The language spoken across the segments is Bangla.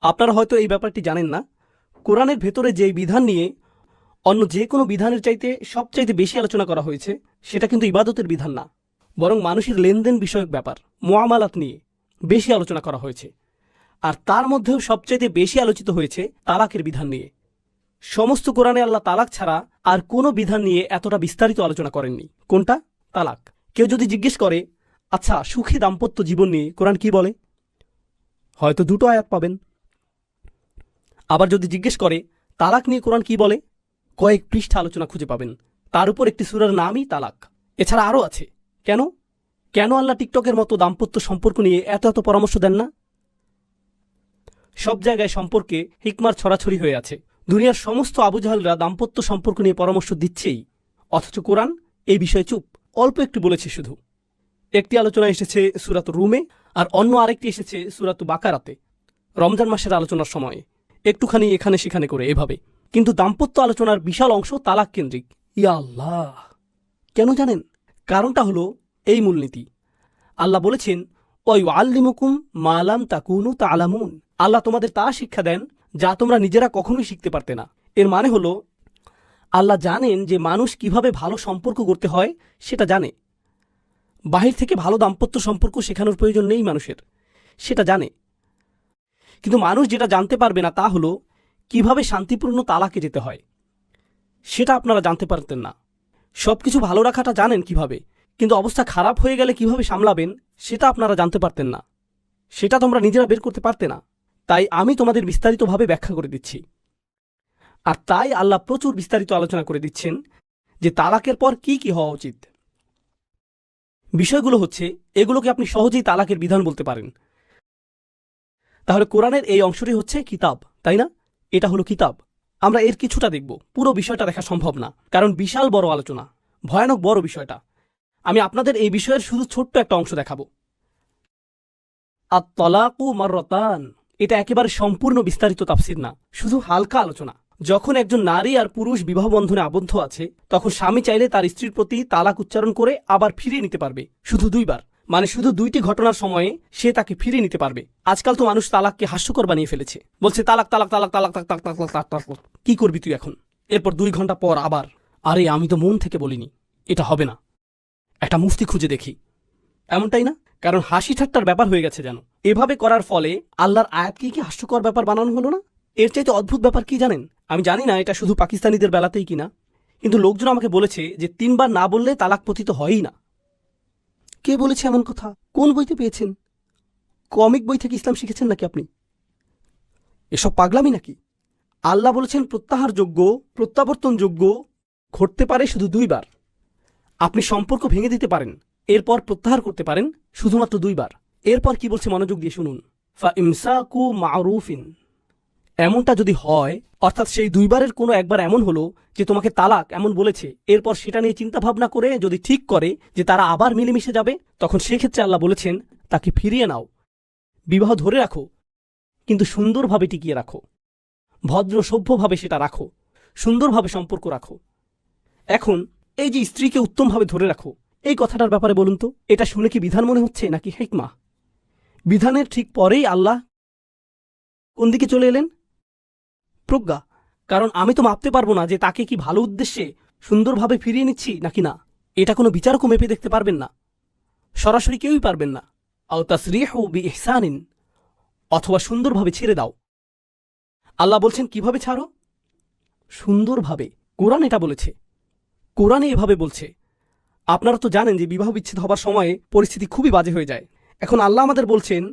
আপনারা হয়তো এই ব্যাপারটি জানেন না, কোরআনের ভেতরে যে বিধান নিয়ে অন্য যে কোনো বিধানের চাইতে সবচাইতে বেশি আলোচনা করা হয়েছে সেটা কিন্তু ইবাদতের বিধান না, বরং মানুষের লেনদেন বিষয়ক ব্যাপার, মুআমালাত নিয়ে বেশি আলোচনা করা হয়েছে। আর তার মধ্যেও সবচাইতে বেশি আলোচিত হয়েছে তালাকের বিধান নিয়ে। সমস্ত কোরআনে আল্লাহ তালাক ছাড়া আর কোনো বিধান নিয়ে এতটা বিস্তারিত আলোচনা করেননি। কোনটা? তালাক। কেউ যদি জিজ্ঞেস করে, আচ্ছা সুখী দাম্পত্য জীবন নিয়ে কোরআন কি বলে, হয়তো দুটো আয়াত পাবেন। আবার যদি জিজ্ঞেস করে তালাক নিয়ে কোরআন কি বলে, কয়েক পৃষ্ঠা আলোচনা খুঁজে পাবেন। তার উপর একটি সূরার নামই তালাক। এছাড়া আরও আছে। কেন কেন আল্লাহ টিকটকের মতো দাম্পত্য সম্পর্ক নিয়ে এত এত পরামর্শ দেন না? সব জায়গায় সম্পর্কে হিকমার ছড়াছড়ি হয়ে আছে। দুনিয়ার সমস্ত আবুজাহালরা দাম্পত্য সম্পর্ক নিয়ে পরামর্শ দিচ্ছেই, অথচ কোরআন এই বিষয়ে চুপ, অল্প একটু বলেছে শুধু। একটি আলোচনা এসেছে সূরাত রুমে, আর অন্য আরেকটি এসেছে সূরাত বাকারাতে রমজান মাসের আলোচনার সময়ে, একটুখানি এখানে সেখানে করে এভাবে। কিন্তু দাম্পত্য আলোচনার বিশাল অংশ তালাক কেন্দ্রিক। ইয়া আল্লাহ! কেন জানেন? কারণটা হলো এই মূলনীতি। আল্লাহ বলেছেন, ওয়ায়ুআল্লিমুকুম মা লাম তাকুনু তা'লামুন। আল্লাহ তোমাদের তা শিক্ষা দেন যা তোমরা নিজেরা কখনোই শিখতে পারতে না। এর মানে হলো আল্লাহ জানেন যে মানুষ কিভাবে ভালো সম্পর্ক করতে হয় সেটা জানে। বাহির থেকে ভালো দাম্পত্য সম্পর্ক শেখানোর প্রয়োজন নেই মানুষের, সেটা জানে। কিন্তু মানুষ যেটা জানতে পারবে না তা হলো কিভাবে শান্তিপূর্ণ তালাকে যেতে হয়। সেটা আপনারা জানতে পারতেন না। সবকিছু ভালো রাখাটা জানেন কিভাবে, কিন্তু অবস্থা খারাপ হয়ে গেলে কিভাবে সামলাবেন সেটা আপনারা জানতে পারতেন না। সেটা তোমরা নিজেরা বের করতে পারতে না। তাই আমি তোমাদের বিস্তারিতভাবে ব্যাখ্যা করে দিচ্ছি। আর তাই আল্লাহ প্রচুর বিস্তারিত আলোচনা করে দিচ্ছেন যে তালাকের পর কি কি হওয়া উচিত। বিষয়গুলো হচ্ছে, এগুলোকে আপনি সহজেই তালাকের বিধান বলতে পারেন। তাহলে কোরআনের এই অংশটি হচ্ছে কিতাব, তাই না? এটা হলো কিতাব। আমরা এর কিছুটা দেখব, পুরো বিষয়টা দেখা সম্ভব না, কারণ বিশাল বড় আলোচনা, ভয়ানক বড় বিষয়টা। আমি আপনাদের এই বিষয়ের শুধু ছোট্ট একটা অংশ দেখাবো। আত-তালাকু মাররাতান, এটা একেবারে সম্পূর্ণ বিস্তারিত তাফসীর না, শুধু হালকা আলোচনা। যখন একজন নারী আর পুরুষ বিবাহ বন্ধনে আবদ্ধ আছে, তখন স্বামী চাইলে তার স্ত্রীর প্রতি তালাক উচ্চারণ করে আবার ফিরিয়ে নিতে পারবে, শুধু দুইবার। মানে শুধু দুইটি ঘটনার সময়ে সে তাকে ফিরিয়ে নিতে পারবে। আজকাল তো মানুষ তালাককে হাস্যকর বানিয়ে ফেলেছে, বলছে তালাক তালাক তালাক তালাক তালাক তালাক তালাক তালাক। কি করবি তুই এখন? এরপর 2 ঘন্টা পর আবার, আরে আমি তো মন থেকে বলিনি, এটা হবে না, একটা মুফতি খুঁজে দেখি। এমনটাই না? কারণ হাসি ঠাট্টার ব্যাপার হয়ে গেছে যেন। এভাবে করার ফলে আল্লাহর আয়াতকে কি হাস্যকর ব্যাপার বানানো হলো না? এর চাইতে অদ্ভুত ব্যাপার কি জানেন? আমি জানি না এটা শুধু পাকিস্তানিদের বেলাতেই কিনা, কিন্তু লোকজন আমাকে বলেছে যে 3 বার না বললে তালাক পতিত হয়ই না। কে বলেছে এমন কথা? কোন বইতে পেয়েছেন? কমিক বই থেকে ইসলাম শিখেছেন নাকি আপনি? এসব পাগলামি নাকি? আল্লাহ বলেছেন প্রত্যাহারযোগ্য, প্রত্যাবর্তনযোগ্য ঘটতে পারে শুধু 2 বার। আপনি সম্পর্ক ভেঙে দিতে পারেন, এরপর প্রত্যাহার করতে পারেন শুধুমাত্র 2 বার। এরপর কি বলছে মনোযোগ দিয়ে শুনুন। ফা ইমসাকু মারুফিন। এমনটা যদি হয়, অর্থাৎ সেই 2 বারের কোনো একবার এমন হলো যে তোমাকে তালাক এমন বলেছে, এরপর সেটা নিয়ে চিন্তা ভাবনা করে যদি ঠিক করে যে তারা আবার মিলেমিশে যাবে, তখন সেক্ষেত্রে আল্লাহ বলেছেন তাকে ফিরিয়ে নাও, বিবাহ ধরে রাখো, কিন্তু সুন্দরভাবে টিকিয়ে রাখো, ভদ্র সভ্যভাবে সেটা রাখো, সুন্দরভাবে সম্পর্ক রাখো। এখন এই যে স্ত্রীকে উত্তমভাবে ধরে রাখো, এই কথাটার ব্যাপারে বলুন তো, এটা শুনে কি বিধান মনে হচ্ছে নাকি হিকমা? বিধানের ঠিক পরেই আল্লাহ কোন দিকে চলে এলেন? প্রজ্ঞা। কারণ আমি তো মাপতে পারবো না যে তাকে কি ভালো উদ্দেশ্যে সুন্দরভাবে ফিরিয়ে নিচ্ছি নাকি না। এটা কোনো বিচারকও মেপে দেখতে পারবেন না, সরাসরি কেউই পারবেন না। আও তাসরিহু বিইহসানিন, অথবা সুন্দরভাবে ছেড়ে দাও। আল্লাহ বলছেন কিভাবে ছাড়ো? সুন্দরভাবে। কোরআন এটা বলেছে, কোরআনে এভাবে বলছে। আপনারা তো জানেন যে বিবাহ বিচ্ছেদ হবার সময়ে পরিস্থিতি খুবই বাজে হয়ে যায়। এখন আল্লাহ আমাদের বলছেন,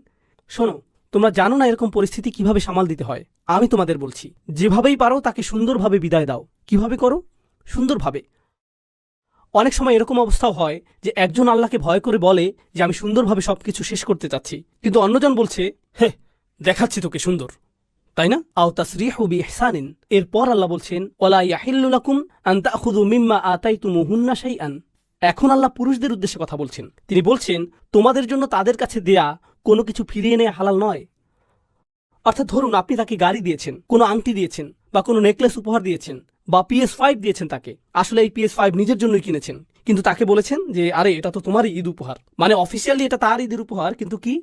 শোনো, তোমরা জানো না এরকম পরিস্থিতি কিভাবে সামাল দিতে হয়, আমি তোমাদের বলছি। যেভাবেই পারো তাকে সুন্দরভাবে বিদায় দাও। কিভাবে করো? সুন্দরভাবে। অনেক সময় এরকম অবস্থাও হয় যে একজন আল্লাহকে ভয় করে বলে যে আমি সুন্দরভাবে সবকিছু শেষ করতে চাচ্ছি, কিন্তু অন্যজন বলছে হে দেখাচ্ছি তোকে সুন্দর, তাই না? আও তাসরিহু বিইহসানিন। এরপর আল্লাহ বলছেন ওয়ালা ইয়াহিল্লু লাকুম আন তাখুযু মিম্মা আতাইতুমুহুন্না শাইআন। এখন আল্লাহ পুরুষদের উদ্দেশ্যে কথা বলছেন। তিনি বলছেন তোমাদের জন্য তাদের কাছে দেয়া কোনো কিছু ফিরিয়ে নেওয়া হালাল নয়। অর্থাৎ ধরুন আপনি তাকে গাড়ি দিয়েছেন, কোনো আংটি দিয়েছেন, বা কোনো নেকলেস উপহার দিয়েছেন, বা PS5 দিয়েছেন তাকে। আসলে এই PS5 নিজের জন্যই কিনেছেন, কিন্তু তাকে বলেছেন যে আরে এটা তো তোমারই ঈদ উপহার, মানে অফিসিয়ালি এটা তার ঈদের উপহার, কিন্তু কি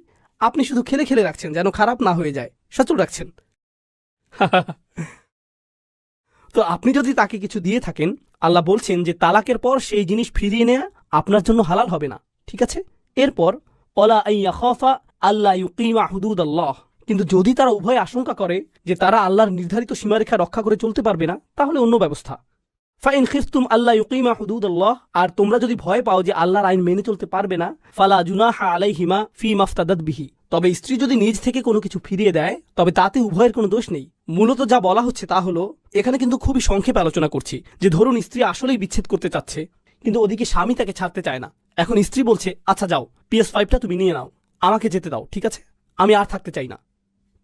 আপনি শুধু খেলে খেলে রাখছেন যেন খারাপ না হয়ে যায়। সচল রাখছেন। তো আপনি যদি তাকে কিছু দিয়ে থাকেন, আল্লাহ বলছেন যে তালাকের পর সেই জিনিস ফিরিয়ে নেওয়া আপনার জন্য হালাল হবে না। ঠিক আছে? এরপর ওয়ালা আইয়া খাফা আল্লাহ ইউকিমা হুদুদাল্লাহ, কিন্তু যদি তারা উভয় আশঙ্কা করে যে তারা আল্লাহর নির্ধারিত সীমারেখা রক্ষা করে চলতে পারবে না, তাহলে অন্য ব্যবস্থা। ফাইন খিফতুম আল্লাহ ইউকিমা হুদুদাল্লাহ, আর তোমরা যদি ভয় পাও যে আল্লাহর আইন মেনে চলতে পারবে না, ফালা জুনাহা আলাইহিমা ফি মাফতাদাত বিহি, তবে স্ত্রী যদি নিজ থেকে কোনো কিছু ফিরিয়ে দেয় তবে তাতে উভয়ের কোনো দোষ নেই। মূলত যা বলা হচ্ছে তা হলো, এখানে কিন্তু খুবই সংক্ষেপে আলোচনা করছি, যে ধরুন স্ত্রী আসলেই বিচ্ছেদ করতে চাচ্ছে, কিন্তু ওদিকে স্বামী তাকে ছাড়তে চায় না। এখন স্ত্রী বলছে, আচ্ছা যাও, PS5টা তুমি নিয়ে নাও, আমাকে যেতে দাও, ঠিক আছে, আমি আর থাকতে চাই না,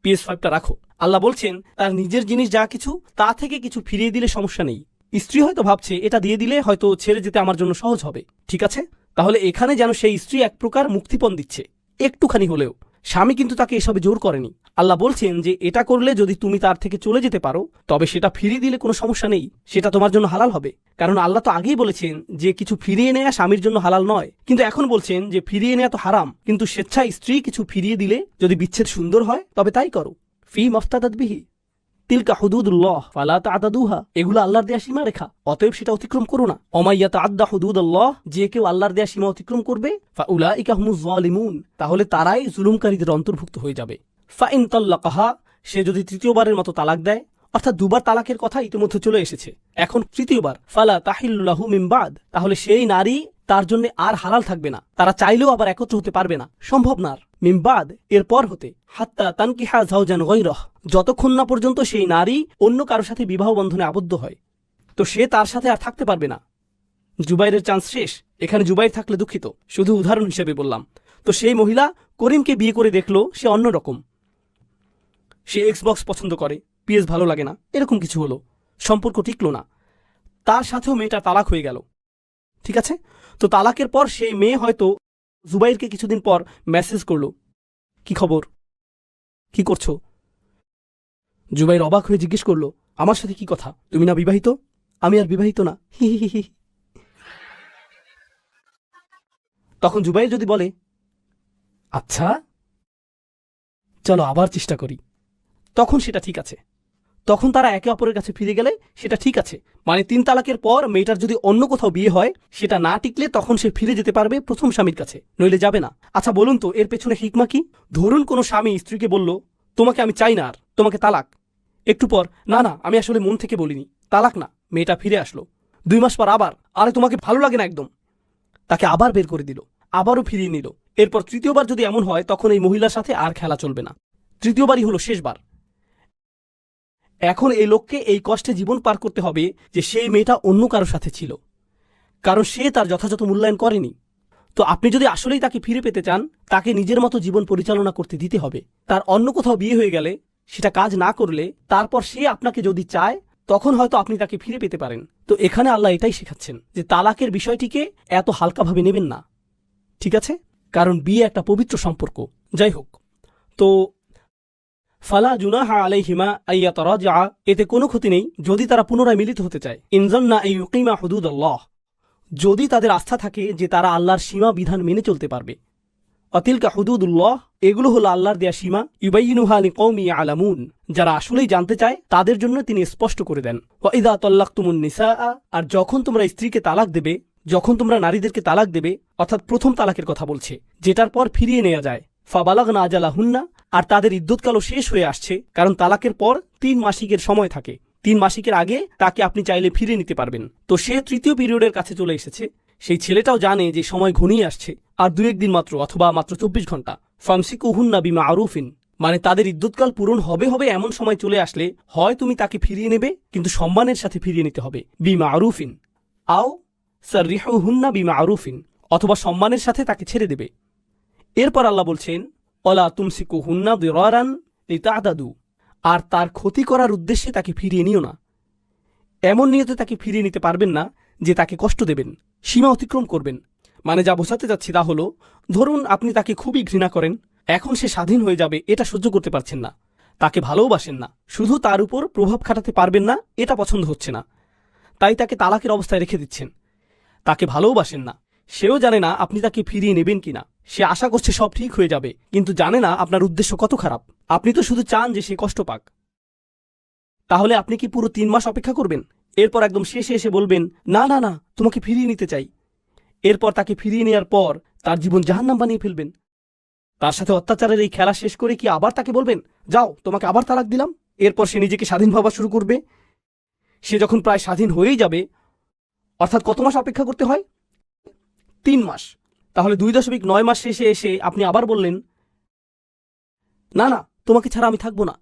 PS5টা রাখো। আল্লাহ বলছেন তার নিজের জিনিস যা কিছু, তা থেকে কিছু ফিরিয়ে দিলে সমস্যা নেই। স্ত্রী হয়তো ভাবছে এটা দিয়ে দিলে হয়তো ছেড়ে যেতে আমার জন্য সহজ হবে, ঠিক আছে, তাহলে এখানে যেন সেই স্ত্রী এক প্রকার মুক্তিপণ দিচ্ছে, একটুখানি হলেও। স্বামী কিন্তু তাকে এসবে জোর করেনি। আল্লাহ বলছেন যে এটা করলে যদি তুমি তার থেকে চলে যেতে পারো, তবে সেটা ফিরিয়ে দিলে কোনো সমস্যা নেই, সেটা তোমার জন্য হালাল হবে। কারণ আল্লাহ তো আগেই বলেছেন যে কিছু ফিরিয়ে নেওয়া স্বামীর জন্য হালাল নয়, কিন্তু এখন বলছেন যে ফিরিয়ে নেওয়া তো হারাম, কিন্তু স্বেচ্ছায় স্ত্রী কিছু ফিরিয়ে দিলে যদি বিচ্ছেদ সুন্দর হয় তবে তাই করো। ফি মাফতাদাত বিহি তিলকা হুদুদুল্লাহ ফালা তা'তাদুহা, এগুলো আল্লাহর দেয়া সীমারেখা, অতএব সেটা অতিক্রম করো না। ওমাইয়া তা'আদ্দা হুদুদাল্লাহ, যে কেউ আল্লাহর দেয়া সীমা অতিক্রম করবে, ফাউলাইকা হুমুজ যালিমুন, তাহলে তারাই জুলুমকারীদের অন্তর্ভুক্ত হয়ে যাবে। ফাইন তাল্লাকাহা, সে যদি তৃতীয়বারের মতো তালাক দেয়, অর্থাৎ দুবার তালাকের কথা ইতিমধ্যে চলে এসেছে, এখন তৃতীয়বার, ফালা তাহিল্লু লাহু মিন বাদ, তাহলে সেই নারী তার জন্য আর হালাল থাকবে না, তারা চাইলেও আবার একত্র হতে পারবে না, সম্ভব না। মিমবাদ, এরপর হতে, হাত্তা তানকিহা যাওজান গায়রাহ, যতক্ষণ না পর্যন্ত সেই নারী অন্য কারো সাথে বিবাহ বন্ধনে আবদ্ধ হয়, তো সে তার সাথে আর থাকতে পারবে না। জুবাইরের চান্স শেষ। এখানে জুবাইর থাকলে দুঃখিত, শুধু উদাহরণ হিসেবে বললাম। তো সেই মহিলা করিমকে বিয়ে করে দেখলো সে অন্যরকম, সে এক্সবক্স পছন্দ করে, PS ভালো লাগে না, এরকম কিছু হলো, সম্পর্ক টিকলো না, তার সাথেও মেয়েটা তালাক হয়ে গেল। ঠিক আছে? তো তালাকের পর সেই মেয়ে হয়তো জুবাইরকে কিছুদিন পর মেসেজ করলো, কি খবর, কি করছো? জুবাইর অবাক হয়ে জিজ্ঞেস করলো, আমার সাথে কি কথা, তুমি না বিবাহিত? আমি আর বিবাহিত না, হি হি হি। তখন জুবাইর যদি বলে, আচ্ছা চলো আবার চেষ্টা করি, তখন সেটা ঠিক আছে, তখন তারা একে অপরের কাছে ফিরে গেলে সেটা ঠিক আছে। মানে 3 তালাকের পর মেয়েটার যদি অন্য কোথাও বিয়ে হয়, সেটা না টিকলে তখন সে ফিরে যেতে পারবে প্রথম স্বামীর কাছে, নইলে যাবে না। আচ্ছা বলুন তো এর পেছনে হিকমা কি? ধরুন কোনো স্বামী স্ত্রীকে বলল, তোমাকে আমি চাই না আর, তোমাকে তালাক। একটু পর, না না আমি আসলে মন থেকে বলিনি, তালাক না। মেয়েটা ফিরে আসলো 2 মাস পর আবার, আরে তোমাকে ভালো লাগে না একদম, তাকে আবার বের করে দিল, আবারও ফিরিয়ে নিল। এরপর তৃতীয়বার যদি এমন হয়, তখন এই মহিলার সাথে আর খেলা চলবে না, তৃতীয়বারই হলো শেষবার। এখন এই লোককে এই কষ্টে জীবন পার করতে হবে যে সেই মেয়েটা অন্য কারোর সাথে ছিল, কারণ সে তার যথাযথ মূল্যায়ন করেনি। তো আপনি যদি আসলেই তাকে ফিরে পেতে চান, তাকে নিজের মতো জীবন পরিচালনা করতে দিতে হবে। তার অন্য কোথাও বিয়ে হয়ে গেলে, সেটা কাজ না করলে, তারপর সে আপনাকে যদি চায়, তখন হয়তো আপনি তাকে ফিরে পেতে পারেন। তো এখানে আল্লাহ এটাই শেখাচ্ছেন যে তালাকের বিষয়টিকে এত হালকাভাবে নেবেন না, ঠিক আছে, কারণ বিয়ে একটা পবিত্র সম্পর্ক। যাই হোক, তো ফালা জুনাহা আলাইহিমা আইয়া তারাজা, এতে কোনো ক্ষতি নেই যদি তারা পুনরায় মিলিত হতে চায়। ইনজান্না ইউকিমা হুদুদাল্লাহ, যদি তাদের আস্থা থাকে যে তারা আল্লাহর সীমা বিধান মেনে চলতে পারবে। অতিলকা হুদুদুল্লাহ, এগুলো হলো আল্লাহর দেয়া সীমা, ইউবাইয়িনুহা লিকওমি ইয়ালামুন, যারা আসলেই জানতে চায় তাদের জন্য তিনি স্পষ্ট করে দেন। ওয়া ইযা তাল্লাকতুমুন নিসা, আর যখন তোমরা স্ত্রীকে তালাক দেবে, যখন তোমরা নারীদেরকে তালাক দেবে, অর্থাৎ প্রথম তালাকের কথা বলছে, যেটার পর ফিরিয়ে নেওয়া যায়, ফাবালাগনা আজালাহুন্না, আর তাদের ইদ্যুৎকালও শেষ হয়ে আসছে, কারণ তালাকের পর 3 মাসিকের সময় থাকে, 3 মাসিকের আগে তাকে আপনি চাইলে ফিরে নিতে পারবেন। তো সে তৃতীয় পিরিয়ডের কাছে চলে এসেছে, সেই ছেলেটাও জানে যে সময় ঘনিয়ে আসছে, আর 2-1 দিন মাত্র, অথবা মাত্র 24 ঘন্টা। ফামসিকুহুন্না বিমা'রুফিন, মানে তাদের ইদ্যুৎকাল পূরণ হবে এমন সময় চলে আসলে, হয় তুমি তাকে ফিরিয়ে নেবে, কিন্তু সম্মানের সাথে ফিরিয়ে নিতে হবে, বিমা'রুফিন, আও সাররিহুহুন্না বিমা'রুফিন, অথবা সম্মানের সাথে তাকে ছেড়ে দেবে। এরপর আল্লাহ বলছেন, ওয়ালা তুমসিকুহুন্না দিরারান লিতা'তাদু, আর তার ক্ষতি করার উদ্দেশ্যে তাকে ফিরিয়ে নিও না। এমন নিয়তে তাকে ফিরিয়ে নিতে পারবেন না যে তাকে কষ্ট দেবেন, সীমা অতিক্রম করবেন। মানে যা বোঝাতে যাচ্ছি তা হলো, ধরুন আপনি তাকে খুবই ঘৃণা করেন, এখন সে স্বাধীন হয়ে যাবে এটা সহ্য করতে পারছেন না, তাকে ভালোবাসেন না, শুধু তার উপর প্রভাব খাটাতে পারবেন না এটা পছন্দ হচ্ছে না, তাই তাকে তালাকের অবস্থায় রেখে দিচ্ছেন। তাকে ভালোবাসেন না, সেও জানে না আপনি তাকে ফিরিয়ে নেবেন কিনা। সে আশা করছে সব ঠিক হয়ে যাবে, কিন্তু জানে না আপনার উদ্দেশ্য কত খারাপ। আপনি তো শুধু চান যে সে কষ্ট পাক। তাহলে আপনি কি পুরো 3 মাস অপেক্ষা করবেন? এরপর একদম শেষে এসে বলবেন, না না না, তোমাকে ফিরিয়ে নিতে চাই। এরপর তাকে ফিরিয়ে নেওয়ার পর তার জীবন জাহান্নাম বানিয়ে ফেলবেন। তার সাথে অত্যাচারের এই খেলা শেষ করে কি আবার তাকে বলবেন, যাও তোমাকে আবার তালাক দিলাম? এরপর সে নিজেকে স্বাধীন ভাবা শুরু করবে। সে যখন প্রায় স্বাধীন হয়েই যাবে, অর্থাৎ কত মাস অপেক্ষা করতে হয়? 3 মাস। তাহলে 2.9 মাস শেষে এসে আপনি আবার বললেন, না না, তোমাকে ছাড়া আমি থাকবো না।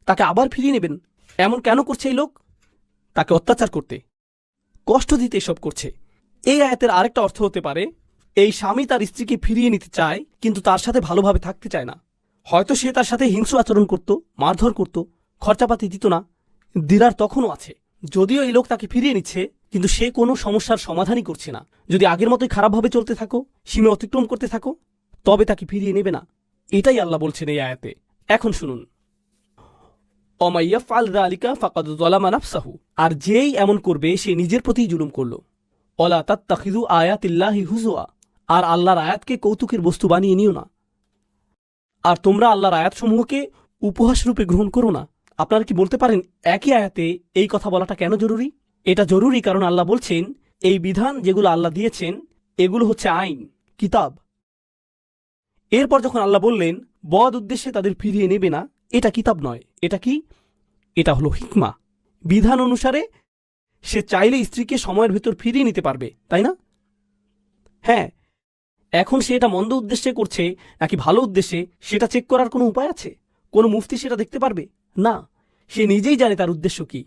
তাকে আবার ফিরিয়ে নেবেন। এমন কেন করছে এই লোক? তাকে অত্যাচার করতে, কষ্ট দিতে এসব করছে। এই আয়াতের আরেকটা অর্থ হতে পারে, এই স্বামী তার স্ত্রীকে ফিরিয়ে নিতে চায়, কিন্তু তার সাথে ভালোভাবে থাকতে চায় না। হয়তো সে তার সাথে হিংস্র আচরণ করত, মারধর করত, খরচাপাতি দিত না। দিরার তখনও আছে। যদিও এই লোক তাকে ফিরিয়ে নিচ্ছে, কিন্তু সে কোনো সমস্যার সমাধানই করছে না। যদি আগের মতোই খারাপভাবে চলতে থাকো, সীমা অতিক্রম করতে থাকো, তবে তাকে ফিরিয়ে নেবে না। এটাই আল্লাহ বলছেন এই আয়াতে। এখন শুনুন, অমাইয়াফআল যালিকা ফাকাদ যালামা নাফসাহু। আর যেই এমন করবে সে নিজের প্রতিই জুলুম করল। ওয়ালা তাত্তাখিযু আয়াতিল্লাহি হুজুয়া। আর আল্লাহর আয়াতকে কৌতুকের বস্তু বানিয়ে নিও না। আর তোমরা আল্লাহর আয়াতসমূহকে উপহাস রূপে গ্রহণ করো না। আপনারা কি বলতে পারেন একই আয়াতে এই কথা বলাটা কেন জরুরি? এটা জরুরি কারণ আল্লাহ বলছেন এই বিধান যেগুলো আল্লাহ দিয়েছেন এগুলো হচ্ছে আইন, কিতাব। এরপর যখন আল্লাহ বললেন বদ উদ্দেশ্যে তাদের ফিরিয়ে নেবে না, এটা কিতাব নয়, এটা কি? এটা হলো হিকমা। বিধান অনুসারে সে চাইলে স্ত্রীকে সময়ের ভেতর ফিরিয়ে নিতে পারবে, তাই না? হ্যাঁ, এখন সে এটা মন্দ উদ্দেশ্যে করছে নাকি ভালো উদ্দেশ্যে সেটা চেক করার কোনো উপায় আছে? কোনো মুফতি সেটা দেখতে পারবে না। সে নিজেই জানে তার উদ্দেশ্য কি,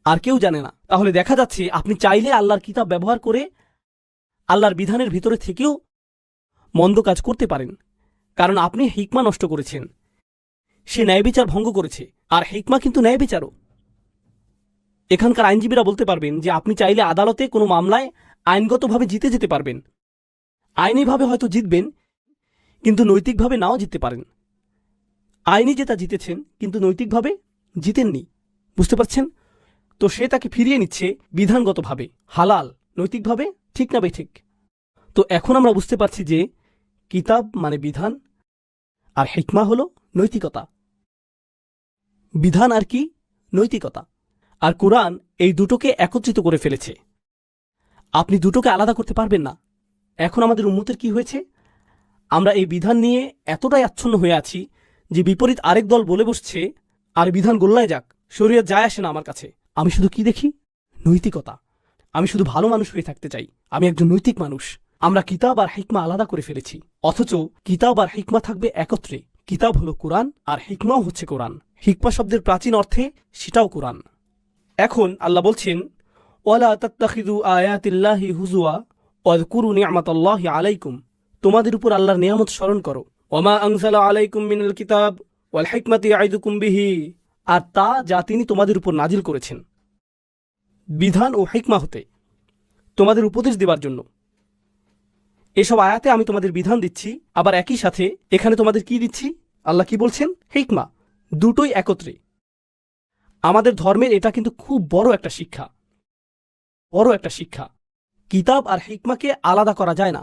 আর কেউ জানে না। তাহলে দেখা যাচ্ছে আপনি চাইলে আল্লাহর কিতাব ব্যবহার করে আল্লাহর বিধানের ভিতরে থেকেও মন্দ কাজ করতে পারেন, কারণ আপনি হিকমা নষ্ট করেছেন। সে ন্যায় বিচার ভঙ্গ করেছে, আর হিকমা কিন্তু ন্যায় বিচারও। এখানকার আইনজীবীরা বলতে পারবেন যে আপনি চাইলে আদালতে কোনো মামলায় আইনগতভাবে জিতে যেতে পারবেন। আইনিভাবে হয়তো জিতবেন, কিন্তু নৈতিকভাবে নাও জিততে পারেন। আইনি জেতা জিতেছেন, কিন্তু নৈতিকভাবে জিতেননি। বুঝতে পারছেন? তো সে তাকে ফিরিয়ে নিচ্ছে বিধানগতভাবে, হালাল, নৈতিকভাবে ঠিক না বেঠিক। তো এখন আমরা বুঝতে পারছি যে কিতাব মানে বিধান, আর হিকমা হলো নৈতিকতা। বিধান আর কি? নৈতিকতা। আর কোরআন এই দুটোকে একত্রিত করে ফেলেছে। আপনি দুটোকে আলাদা করতে পারবেন না। এখন আমাদের উম্মতের কি হয়েছে? আমরা এই বিধান নিয়ে এতটাই আচ্ছন্ন হয়ে আছি যে বিপরীত আরেক দল বলে বসছে, আর বিধান গোল্লায় যাক, শরীয়ত যায় আসে না আমার কাছে। আমি শুধু কি দেখি? নৈতিকতা। আমি শুধু ভালো মানুষ হয়ে থাকতে চাই, আমি একজন নৈতিক মানুষ। আমরা কিতাব আর হিকমা আলাদা করে ফেলেছি, অথচ কিতাব আর হিকমা থাকবে একত্রে। কিতাব হলো কোরআন, আর হিকমাও হচ্ছে কোরআন। হিকমা শব্দের প্রাচীন অর্থে সেটাও কোরআন। এখন আল্লাহ বলছেন, ওয়ালা তাত্তাখিযু আয়াতিল্লাহি হুজুয়া ওয়াযকুরু নি'মাতাল্লাহি আলাইকুম। তোমাদের উপর আল্লাহর নিয়ামত স্মরণ করো। ওমা আনজালা আলাইকুম মিনাল কিতাব ওয়াল হিকমাতি ইয়াইদুকুম বিহি। আর তা যা তিনি তোমাদের উপর নাজিল করেছেন বিধান ও হিকমা হতে, তোমাদের উপদেশ দেবার জন্য। এসব আয়াতে আমি তোমাদের বিধান দিচ্ছি, আবার একই সাথে এখানে তোমাদের কি দিচ্ছি? আল্লাহ কি বলছেন? হিকমা। দুটোই একত্রে। আমাদের ধর্মের এটা কিন্তু খুব বড় একটা শিক্ষা, বড় একটা শিক্ষা। কিতাব আর হিকমাকে আলাদা করা যায় না।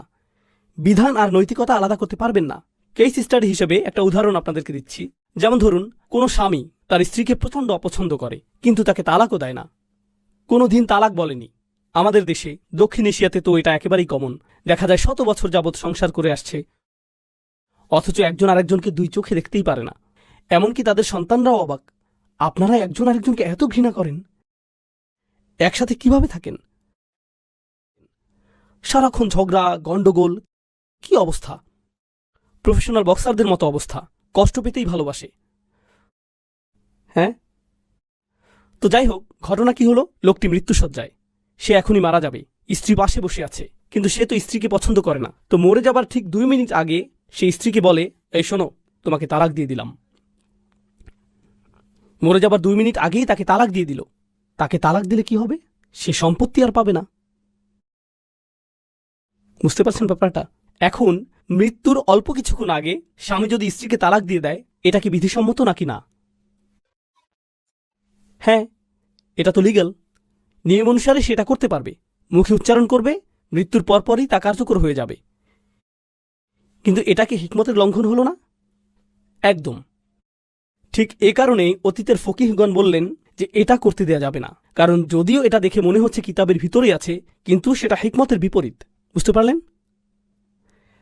বিধান আর নৈতিকতা আলাদা করতে পারবেন না। কেস স্টাডি হিসেবে একটা উদাহরণ আপনাদেরকে দিচ্ছি। যেমন ধরুন, কোনো স্বামী তার স্ত্রীকে প্রচণ্ড অপছন্দ করে, কিন্তু তাকে তালাকও দেয় না। কোনো দিন তালাক বলেনি। আমাদের দেশে, দক্ষিণ এশিয়াতে তো এটা একেবারেই কমন। দেখা যায় 100 বছর যাবৎ সংসার করে আসছে, অথচ একজন আরেকজনকে 2 চোখে দেখতেই পারে না। এমনকি তাদের সন্তানরাও অবাক, আপনারা একজন আরেকজনকে এত ঘৃণা করেন, একসাথে কিভাবে থাকেন? সারাক্ষণ ঝগড়া, গন্ডগোল, কি অবস্থা! প্রফেশনাল বক্সারদের মতো অবস্থা, কষ্ট পেতেই ভালোবাসে। হ্যাঁ, তো যাই হোক, ঘটনা কি হলো? লোকটি মৃত্যুশয্যায়, সে এখনই মারা যাবে। স্ত্রী পাশে বসে আছে, কিন্তু সে তো স্ত্রীকে পছন্দ করে না। তো মরে যাবার ঠিক 2 মিনিট আগে সে স্ত্রীকে বলে, এই শোনো, তোমাকে তালাক দিয়ে দিলাম। মরে যাবার 2 মিনিট আগেই তাকে তালাক দিয়ে দিল। তাকে তালাক দিলে কি হবে? সে সম্পত্তি আর পাবে না। বুঝতে পারছেন ব্যাপারটা? এখন মৃত্যুর অল্প কিছুক্ষণ আগে স্বামী যদি স্ত্রীকে তালাক দিয়ে দেয়, এটা কি বিধিসম্মত নাকি না? হ্যাঁ, এটা তো লিগ্যাল। নিয়ম অনুসারে সেটা করতে পারবে, মুখে উচ্চারণ করবে, মৃত্যুর পরপরই তা কার্যকর হয়ে যাবে। কিন্তু এটা কি হিকমতের লঙ্ঘন হলো না? একদম ঠিক। এ কারণেই অতীতের ফকিহগণ বললেন যে এটা করতে দেয়া যাবে না, কারণ যদিও এটা দেখে মনে হচ্ছে কিতাবের ভিতরেই আছে, কিন্তু সেটা হিকমতের বিপরীত। বুঝতে পারলেন?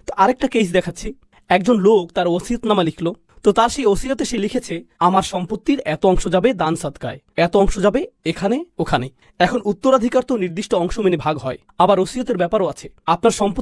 তো আরেকটা কেস দেখাচ্ছি। একজন লোক তার ওসিয়তনামা লিখল। তো তার সেই ওসিয়তে সে লিখেছে, আমার সম্পত্তির এত অংশ যাবে দান সাদকায়, এত অংশ যাবে এখানে ওখানে। এখন উত্তরাধিকার তো নির্দিষ্ট অংশ মেনে ভাগ হয়, আবার ওসিয়তের ব্যাপারও আছে। আপনার সম্পত্তি